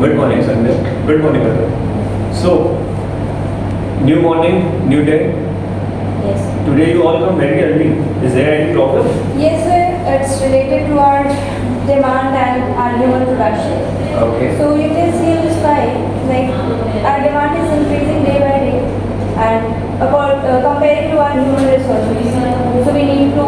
Good morning, Sanjay. Good morning, brother. So, new morning, new day. Yes. Today you all come very early. Is there any problem? Yes, sir. It's related to our demand and our human production. Okay. So you can see in the sky, like our demand is increasing day by day, and comparing to our human resources. So we need to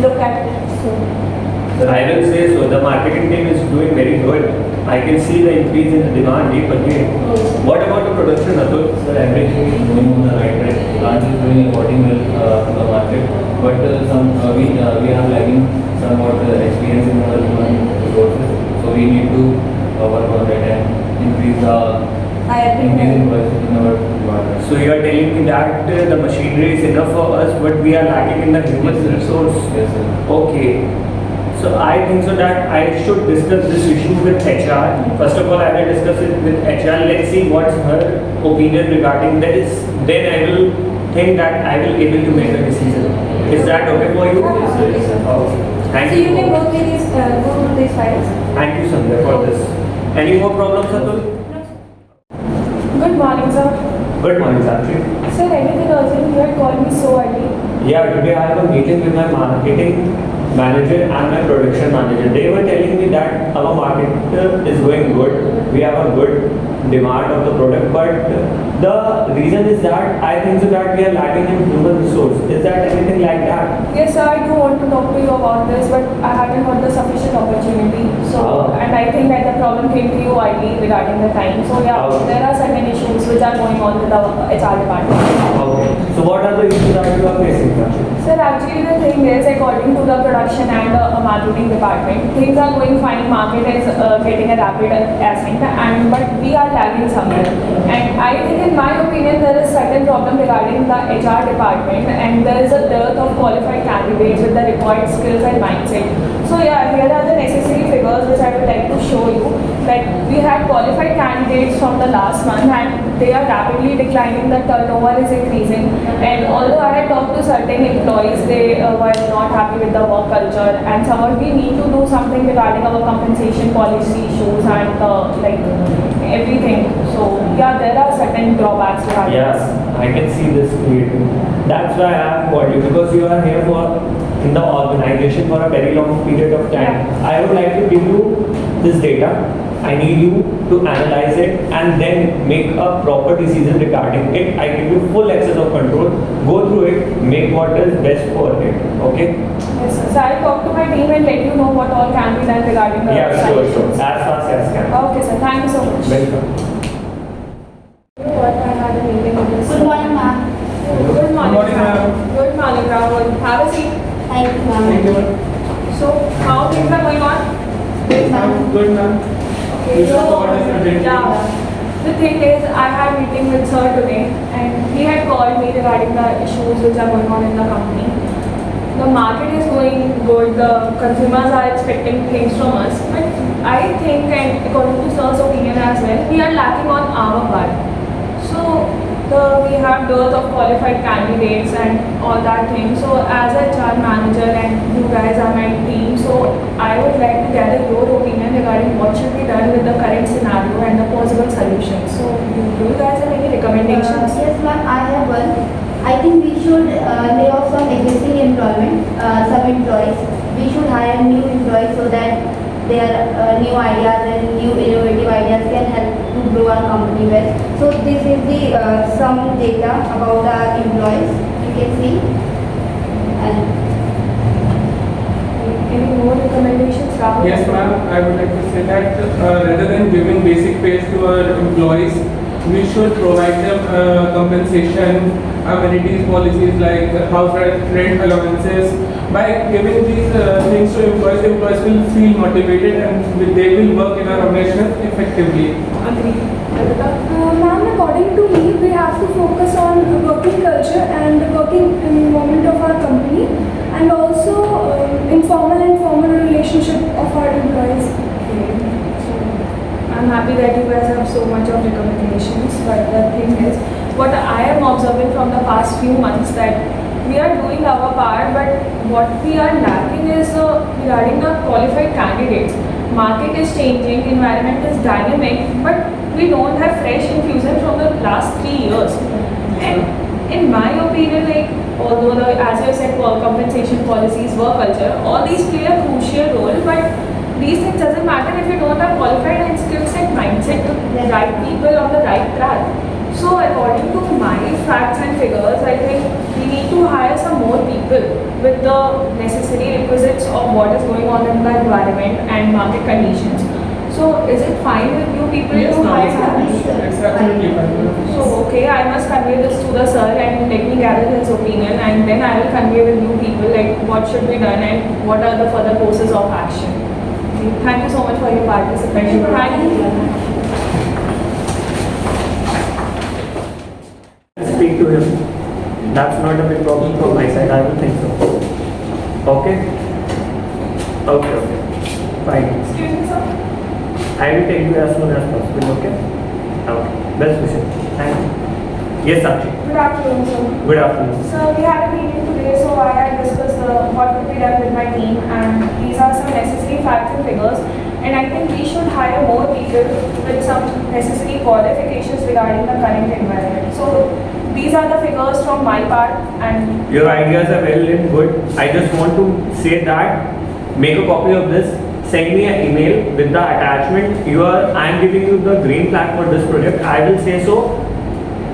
look at it. So I will say so. The marketing team is doing very good. I can see the increase in the demand day per day. yes. What about the production, Atul? Sir, everything is going on the right track. Plant is doing according to the market, but we are lagging somewhat experience in our human resources. So we need to work on that and increase I agree. in prices in our department. So you are telling me that the machinery is enough for us, but we are lacking in the human Yes, sir. resource. Yes, sir. Okay. So I think so that I should discuss this issue with HR. First of all, I will discuss it with HR. Let's see what's her opinion regarding this. Then I will think that I will able to make a decision. Is that okay for you? Yes, sir. Yes, sir. Okay. Thank So you you. can go through these files. Thank you, Sandhya, for this. Any more problems, Atul? Good morning, sir. Good morning, Sakshi. Sir, anything urgent? You had called me so early. Yeah, today I have a meeting with my marketing manager and my production manager. They were telling me that our market is going good. We have a good demand of the product, but the reason is that I think so that we are lacking in human resource. Is that anything like that? Yes, sir, I do want to talk to you about this, but I hadn't got the sufficient opportunity. So, Oh. and I think that the problem came to you early regarding the time. So, yeah, Oh. there are certain issues which are going on with the HR department. Okay. So what are the issues that you are facing, Sakshi? Sir, actually the thing is, according to the production and marketing department, things are going fine. Market is getting a rapid ascent, and but we are lagging somewhere. And I think, in my opinion, there is certain problem regarding the HR department, and there is a dearth of qualified candidates with the required skills and mindset. So yeah, here are the necessary figures which I would like to show you. That we had qualified candidates from the last month, and they are rapidly declining. The turnover is increasing, and although I had talked to certain employees, they were not happy with the work culture, and somehow we need to do something regarding our compensation policy issues and like everything. So yeah, there are certain drawbacks regarding Yes, this. I can see this clearly. That's why I have called you, because you are here for in the organization for a very long period of time. I would like to give you this data. I need you to analyze it and then make a proper decision regarding it. I give you full access of control. Go through it, make what is best for it. Okay? Yes, sir. So I'll talk to my team and let you know what all can be done regarding the Yeah, sure, sure. solutions. As fast as can. Okay, sir. Thank you so much. Welcome. You know what? I had a meeting with this. Good morning, ma'am. Good morning, morning, Rahul. ma'am. Good morning, Rahul. Have a seat. Thank you, ma'am. Thank you. So, how things are going on? Good, ma'am. Good, ma'am. Okay, You should call us urgently. yeah. The thing is, I had meeting with sir today, and he had called me regarding the issues which are going on in the company. The market is going good. The consumers are expecting things from us, but I think, and according to sir's opinion as well, we are lacking on our part. So we have dearth of qualified candidates and all that thing. So as a HR manager, and you guys are my team, so I would like to gather your opinion regarding what should be done with the current scenario and the possible solutions. So do you guys have any recommendations? Yes, ma'am, I have one. I think we should lay off some existing employment, some employees. We should hire new employees so that their new ideas and new innovative ideas can help to grow our company well. So this is the some data about our employees. You can see. And Any more recommendations, Rahul? Yes, ma'am. I would like to say that rather than giving basic pays to our employees, we should provide them compensation, amenities policies like house rent allowances. By giving these things to employees will feel motivated and they will work in our organization effectively. Agree. Radhika? Ma'am, according to me, we have to focus on working culture and working environment of our company, and also informal and formal relationship of our employees. Okay. So, I'm happy that you guys have so much of recommendations, but the thing is, what I am observing from the past few months, that we are doing our part, but what we are lacking is regarding the qualified candidates. market is changing, environment is dynamic, but we don't have fresh infusion from the last 3 years. And in my opinion, like although as you said, compensation policies, work culture, all these play a crucial role, but these things doesn't matter if you don't have qualified and skill set mindset, the right people on the right track. So according to my facts and figures, I think we need to hire some more people with the necessary requisites of what is going on in the environment and market conditions. So is it fine with you people Yes, to ma'am. hire some? It's absolutely fine. So okay, I must convey this to the sir and let me gather his opinion, and then I will convey with you people like what should be done and what are the further courses of action. Okay, thank you so much for your participation. Thank you. Speak to him. That's not a big problem from my side. I don't think so. Okay? Okay, okay. Fine. Excuse me, sir. I will take you as soon as possible, okay? Okay. Best wishes. Thank you. Yes, Sakshi. Good afternoon, sir. Good afternoon. So we had a meeting today, so I had discussed what could be done with my team, and these are some necessary facts and figures. And I think we should hire more people with some necessary qualifications regarding the current environment. So these are the figures from my part, and Your ideas are well and good. I just want to say that make a copy of this. Send me an email with the attachment. I am giving you the green flag for this project. I will say so.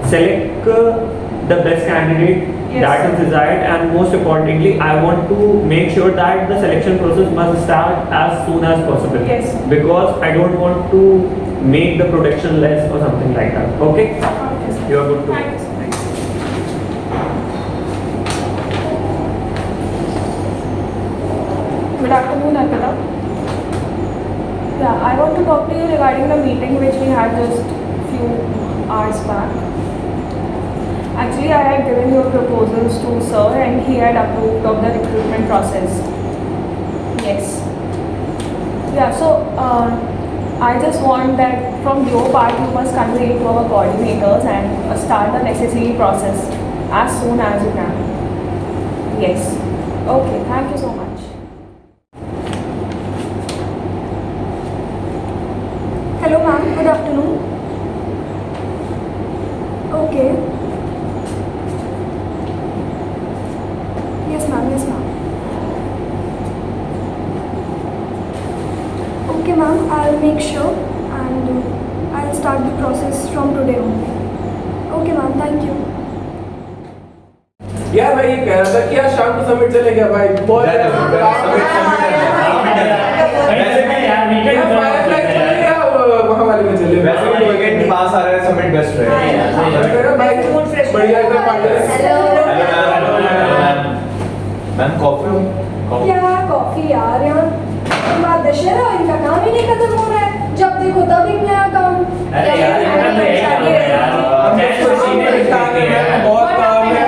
Select the best candidate Yes, that sir. is desired, and most importantly, I want to make sure that the selection process must start as soon as possible. Yes, sir. Because I don't want to make the production less or something like that. Okay? You are good to Thank you, sir. Good afternoon, Arpita. Yeah, I want to talk to you regarding the meeting which we had just few hours back. Actually, I had given your proposals to sir and he had approved of the recruitment process. Yes. Yeah, so I just want that from your part you must convey it to our coordinators and start the necessary process as soon as you can. Yes. Okay, thank you so much. Hello ma'am, good afternoon. Okay. Yes ma'am, yes ma'am. Okay ma'am, I'll make sure and I'll start the process from today only. Okay ma'am, thank you. यार भाई ये कह रहा था कि यार शाम को समिट चलेगा भाई बहुत वहाँ वाले में चले वैसे भी वीकेंड पास आ रहा है, समिट बेस्ट रहेगा। बढ़िया एकदम मैम कॉफी क्या कॉफी यार यहाँ बात दशहरा इनका काम ही नहीं खत्म हो रहा है, जब देखो तब एक नया काम। अरे यार, इनका तो यही काम है यार। बहुत काम है,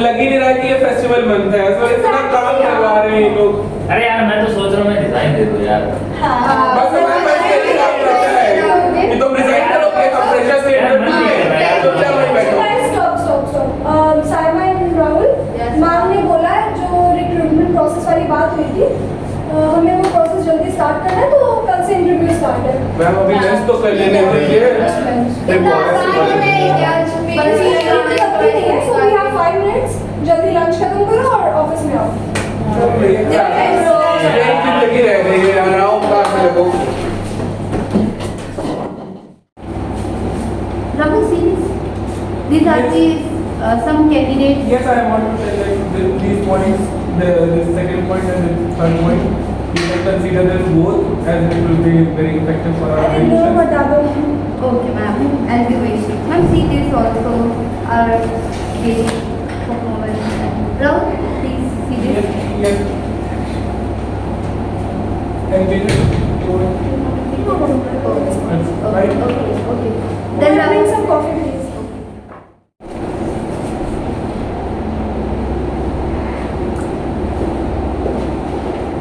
लग ही नहीं रहा कि ये फेस्टिवल बनता है, तो इतना काम करवा रहे हैं ये लोग। अरे यार मैं तो सोच रहा हूँ मैं डिजाइन दे दूँ यार। बस हमारे पास यही काम करता है कि तुम डिजाइन करोगे, हम फ्रेशर से इंटरव्यू लेंगे, तो क्या वही बैठो। Stop Saima and Rahul, ma'am ने बोला है जो रिक्रूटमेंट प्रोसेस वाली बात हुई थी, हमें वो प्रोसेस जल्दी स्टार्ट करना है, तो कल से इंटरव्यू स्टार्ट है। मैम अभी लंच तो कर लेने दीजिए। So we have 5 minutes, जल्दी लंच खत्म करो और ऑफिस में आओ। लगी रह गई है यार, आओ क्लास में लगो। Rahul, see this? These are some candidates. Yes, I want to tell like these points, the second point and the third point. You can consider them both as it will be very effective for our अरे दो admissions. बता दो। Okay, ma'am. I'll be waiting. Ma'am, see this also our basic performance. Rahul, please see Yes, this. yes. And this is your right. Okay. Then Then bring Rahul, some coffee please.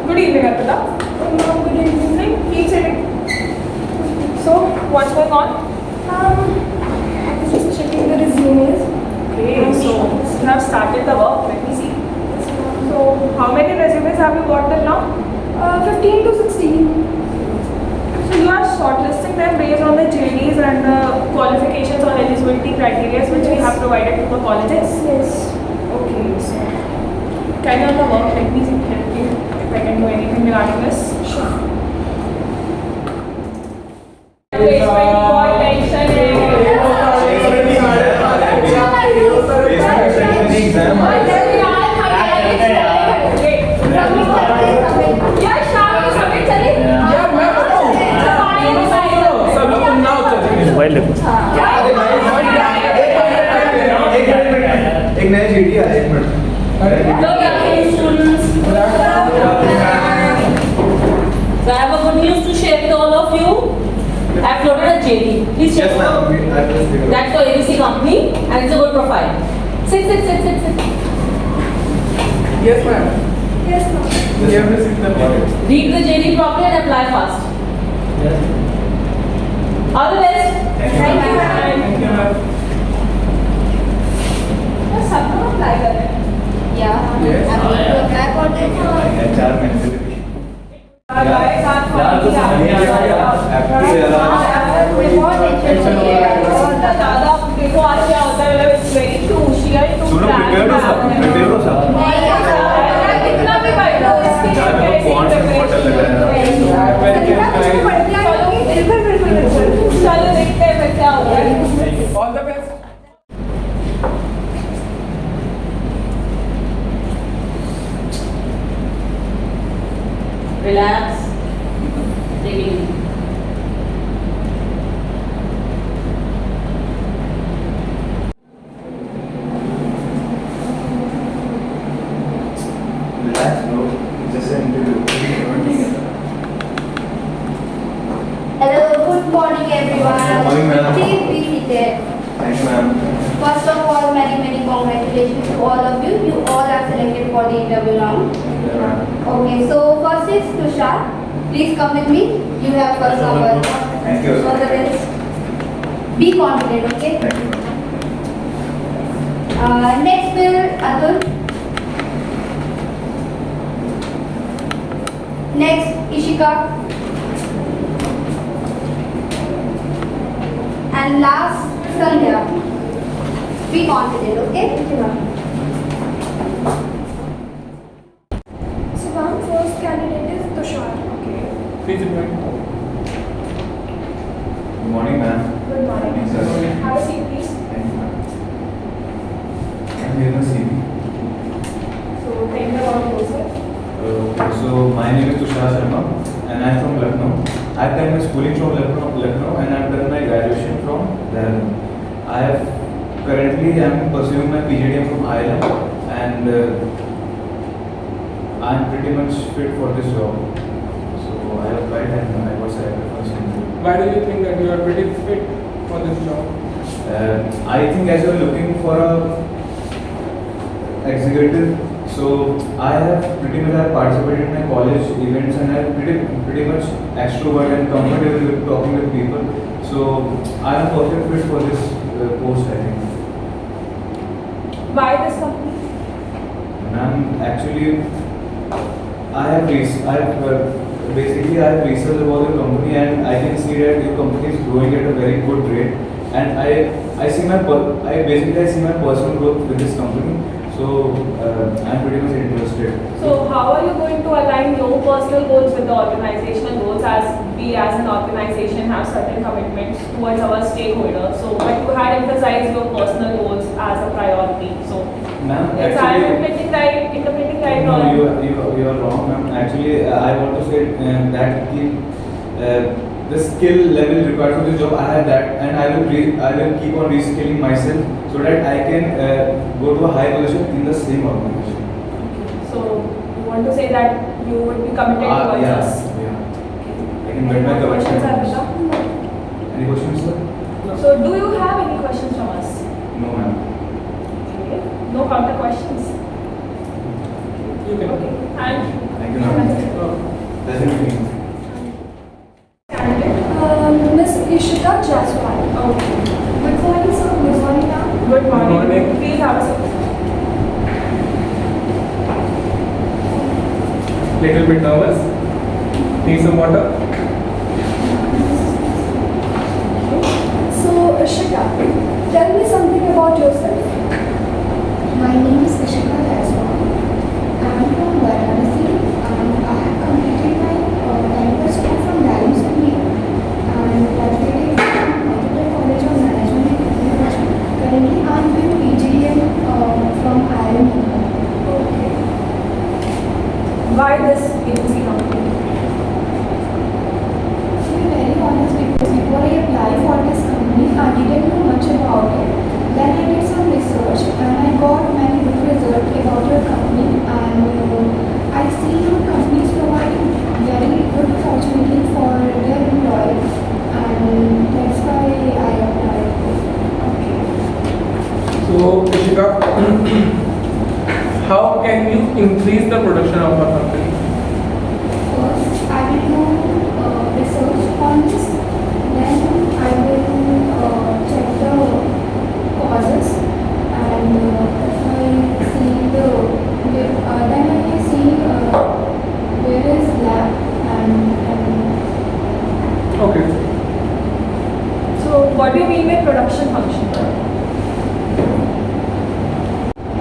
Good evening, Arpita. Good evening. Keep sitting. So, what's going on? I was just checking the resumes. Okay, so you have started the work. Let me see. So, how many resumes have you got till now? 15 to 16. So you are shortlisting them based on the JDs and the qualifications or eligibility criteria which we have provided to the colleges? Yes. Okay, so can you on the work, let me see help you if I can do anything regarding this. Sure. Placement coordination mobile देखो एक नया GD है, एक minute. So I have a good news to share with all of you. I have uploaded a JD. Please check Yes, ma'am. That's for ABC company and it's a good profile. Sit. Yes, ma'am. Yes, ma'am. We have received the mail. Read the JD properly and apply fast. All the best. Thank you, ma'am. सब लोग apply कर रहे हैं. Yeah. Yes. I'm going to apply for this. 4 महीने से Guys, आप बहुत tension हो रही है। ज़्यादा देखो आज क्या होता है, मतलब it's very crucial to सुनो, plan prepared हो सब, that. prepared हो सब। कितना भी कर लो इसके लिए यार, मेरे को कौन सा important लग रहा है? चलो देखते हैं फिर क्या होता है. All the best. Relax. Take it easy. Relax, bro. Just an interview. Hello, good morning everyone. Good morning, ma'am. Please be seated. Thank you, ma'am. First of all, many congratulations to all of you. You all are selected for the interview round. Yeah, ma'am. Okay, so first is Tushar. Please come with me. You have first number. Thank you. All the best. Be confident, okay? Thank you, ma'am. Next will Atul. Next, Ishika. And last, Sandhya. Be confident, okay? So, ma'am, first candidate is Tushar. Okay. Please join. Good morning, ma'am. Good morning. Yes, sir. Have a seat, please. Thank you, ma'am. I'm here to see you. So, tell me about yourself. So my name is Tushar Sharma and I'm from Lucknow. I've done my schooling from Lucknow and I've done my graduation from Dehradun. Currently I'm pursuing my PGDM from IIM and I'm pretty much fit for this job. So I applied and I was selected for this interview. Why do you think that you are pretty fit for this job? I think as you're looking for a executive, so I have pretty much participated in my college events and I'm pretty much extrovert and comfortable with talking with people. So I'm a perfect fit for this post, I think. Why this company? Ma'am, actually, I have researched about the company and I can see that your company is growing at a very good rate. And I see my personal growth with this company. So I'm pretty much interested. So how are you going to align your personal goals with the organizational goals, as we as an organization have certain commitments towards our stakeholders? So but you had emphasized your personal goals as a priority. So Ma'am, it's interpreting right no, or you are wrong, ma'am. Actually, I want to say that the skill level required for this job, I have that, and I will keep on reskilling myself so that I can go to a high position in the same organization. so you want to say that you would be committed towards Yeah. us? I can get my Any questions, commitment. Arpita? Any questions, sir? So do you have any questions from us? No, ma'am. Okay. No counter questions? You can. Okay. Thank you. Thank you, ma'am. Pleasure meeting you. Candidate? Miss Ishita Jaswal. Okay. Good morning, sir. Good morning, ma'am. Good morning. morning. Please have a seat. Little bit nervous. Need some water? Ishika. Tell me something about yourself. My name is Ishika Jaiswal. I am from Varanasi and I have completed my medical school from Dallas only and graduated from Multiple College of Management and Technology. Currently I am doing PGDM from IIM. Okay. Why this agency company? To be very honest, because before I applied for this company, I didn't know much about it. Then I did some research and I got many good results about your company and I see your company is providing very good opportunity for their employees and that's why I applied. Okay. So, Ishika, how can you increase the production of our company? First, I will do research on this. Then I will check the causes and if I see then I can see where is lab and Okay. So what do you mean by production function?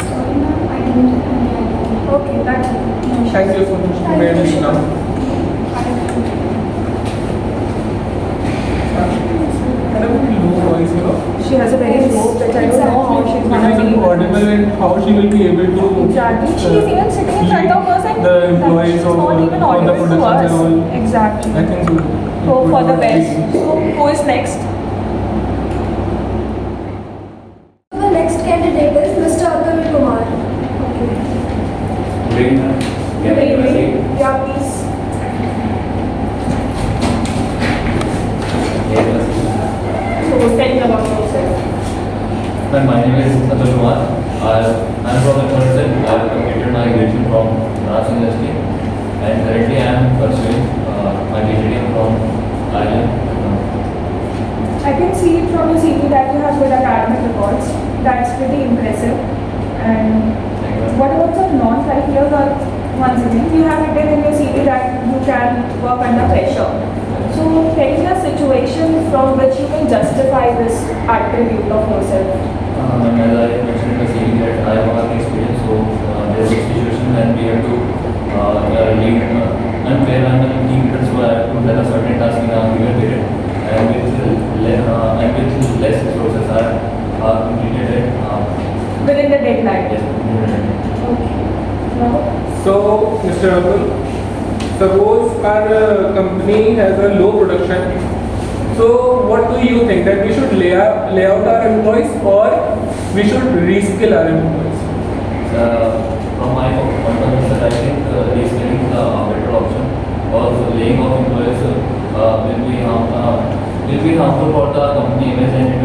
sorry ma'am, I didn't understand. Okay, that's it. Thank you so much. You may leave now. Had a very low voice, you know. She has a very low pitch. I don't know how she's It is managing audible and how she will be able to Exactly. She is even sitting in front of us and the employees she's of not even all the audible to productions and us. all. Exactly. I think so. Hope for the best. So who is next? The next candidate is Mr. Atul Kumar. Okay. Good evening, ma'am. Can I have a seat? Yeah, please. Yes, ma'am. So tell me about yourself. Ma'am, my name is Atul Kumar. I am from Uttarakhand. I have completed my graduation from Maharashtra University and currently I am pursuing my PhD from Ireland. I can see from your CV that you have good academic records. That's pretty impressive. And Thank you, ma'am. what about some non-criteria? Once again, you have written in your CV that you can work under pressure. So tell me a situation from which you can justify this attribute of yourself. As I mentioned in the CV that I have work experience, so there is a situation when we have to lead unfair and team leaders who have to done a certain task in a given period and with less resources are completed at Within the deadline. yes, Okay. Now, So, Mr. Atul, suppose our company has a low production. So, what do you think that we should lay out our employees or we should reskill our employees? from my point of view, sir, I think reskilling is a better option. Also, laying off employees will be harmful for the company image and it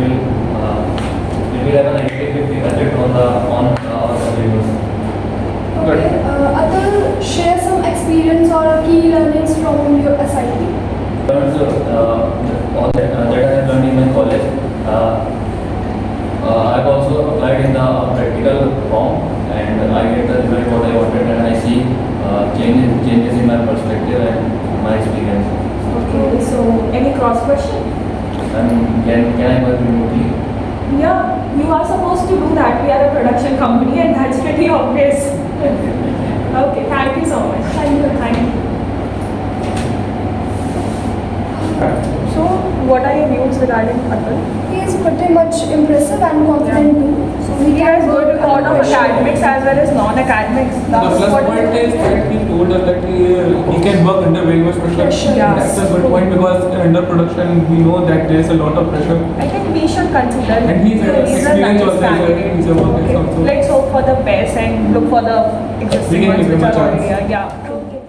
will have a negative effect on our consumers. Okay. Atul, share some experience or key learnings from your SIP. All that I have learned in my college. I've also applied in the practical form and I get the result what I wanted and I see changes in my perspective and my experience. okay. So any cross question? And can I work remotely? Yeah, you are supposed to do that. We are a production company and that's pretty obvious. Okay, thank you so much. Thank you. Thank you. So, what are your views regarding Atul? He is pretty much impressive and confident too. So He has good record of academics as well as non-academics. The plus point is that he told us that he can work under very much pressure. Pressure, yeah. That's a good point because under production we know that there is a lot of pressure. I think we should consider And he's a experienced nice also, candidate. he's a worker Okay, also. let's hope for the best and look for the existing We can ones give which him a are already chance. here. Yeah. Okay.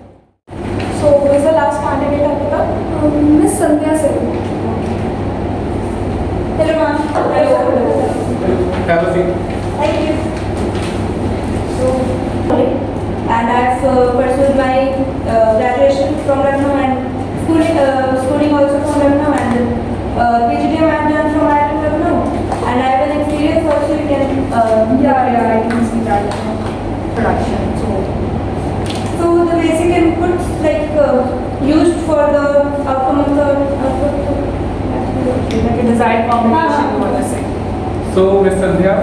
So, who is the last candidate, Akita? Miss Sandhya Sen. Hello ma'am. Hello. Have a seat. Thank you. So, and I've pursued my graduation from Lucknow and schooling also from Lucknow and PGDM I've done from IIM Lucknow and I have an experience also you can Yeah, I can see that. Production. So the basic inputs like used for the outcome of the output. Like it desired combination you want to say. So, Ms. Sandhya,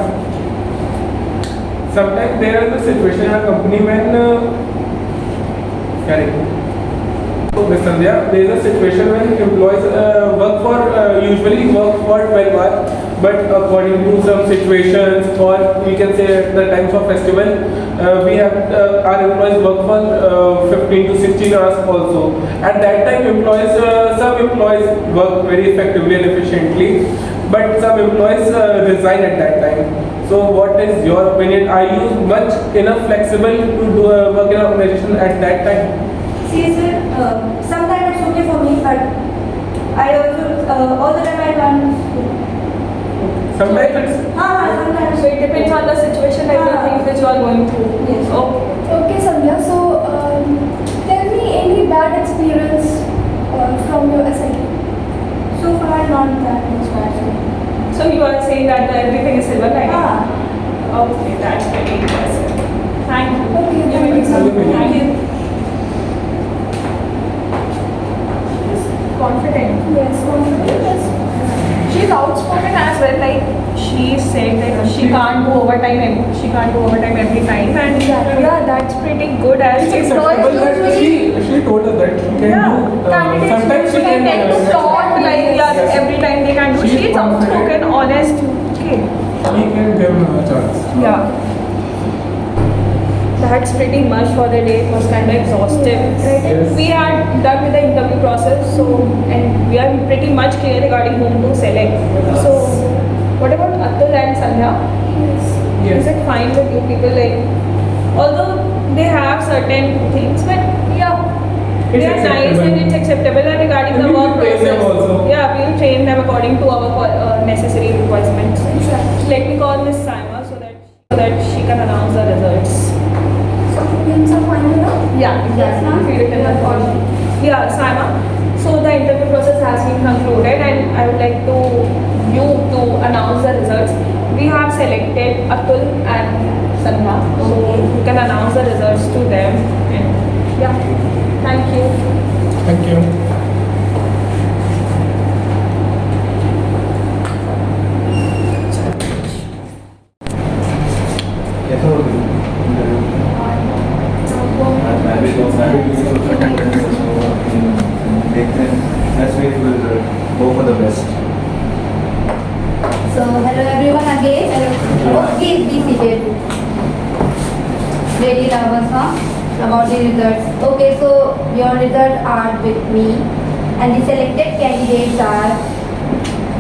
sometimes there is a situation in a company when, so Ms. Sandhya, there is a situation when employees usually work for 12 hours, but according to some situations, or we can say at the times of festival, we have our employees work for 15 to 16 hours also. At that time, some employees work very effectively and efficiently, but some employees resign at that time. So what is your opinion? Are you much enough flexible to do work in an organization at that time? See, sir, sometimes it's okay for me, but I also, all the time I can't. Sometimes Sometimes. So it depends on the situation and the things that you are going through. Yes. Okay. Okay, Sandhya. So, tell me any bad experience from your SIT. So far, not that much bad. So you are saying that everything is silver lining? Okay, that's very impressive. Thank you. Okay, You thank may you. be something. Thank you. Confident. Yes, confident. She's outspoken as well. Like she said that she can't do overtime every time, and yeah, that's pretty good. As It's acceptable that she told us that she can do. Sometimes she can tend to talk like yeah, Yes. every time they can do. She is She's outspoken, confident. honest. Okay. She can give a chance. Yeah. That's pretty much for the day. It was kind of exhaustive. Yes. We are done with the interview process, so and we are pretty much clear regarding whom to select. So, what about Atul and Sandhya? Yes. Is it fine with you people? Like, although they have certain things, but yeah, It's they are nice acceptable. and it's acceptable. And regarding And the we will work train them process, also. yeah, we will train them according to our necessary requirements. Let me call Miss Saima so that she can announce the results. So, things are fine now? Yeah, exactly. ma'am. If you written that for yeah, Saima. So the interview process has been concluded, and I would like you to announce the results. We have selected Atul and Sandhya, so you can announce the results to them. And yeah, thank you. Thank you. Let's wait, we'll go for the best. So, hello everyone again. Please be seated. Ready, nervous, huh? About the results. Okay, so your results are with me, and the selected candidates are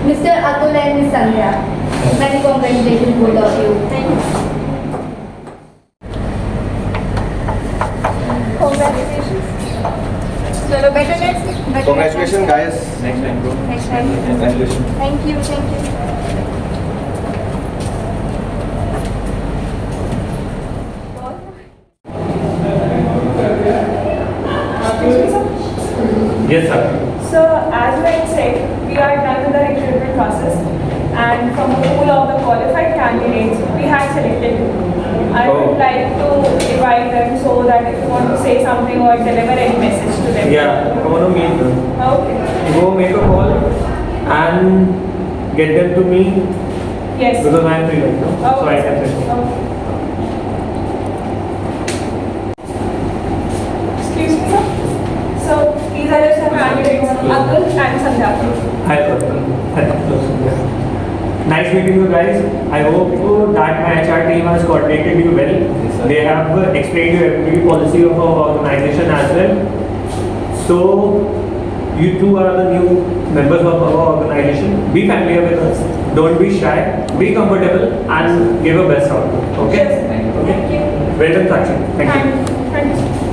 Mr. Atul and Ms. Sandhya. Many congratulations both of you. Thank you. Congratulations. Chalo, better next. Congratulations, guys. Next time, bro. Next time. Congratulations. Thank you. Thank you. Yes, sir. So as I said, we are done with the recruitment process, and from the pool of the qualified candidates, we have selected you. I would like to invite them so that if you want to say something or deliver any message to them. Yeah, I want to meet them. Okay. Go make a call and get them to me Yes. because I am free right now. So I can send you. Okay. Excuse me, sir. So these are the candidates, Atul and Sandhya. Hi, Arpan. Nice meeting you guys. I hope that my HR team has coordinated you well. sir. They have explained you every policy of our organization as well. So you two are the new members of our organization. Be familiar with us. Don't be shy. Be comfortable and give a best output. Okay? Yes, thank you. Okay. Well done, Sakshi. Thank you. Thank you.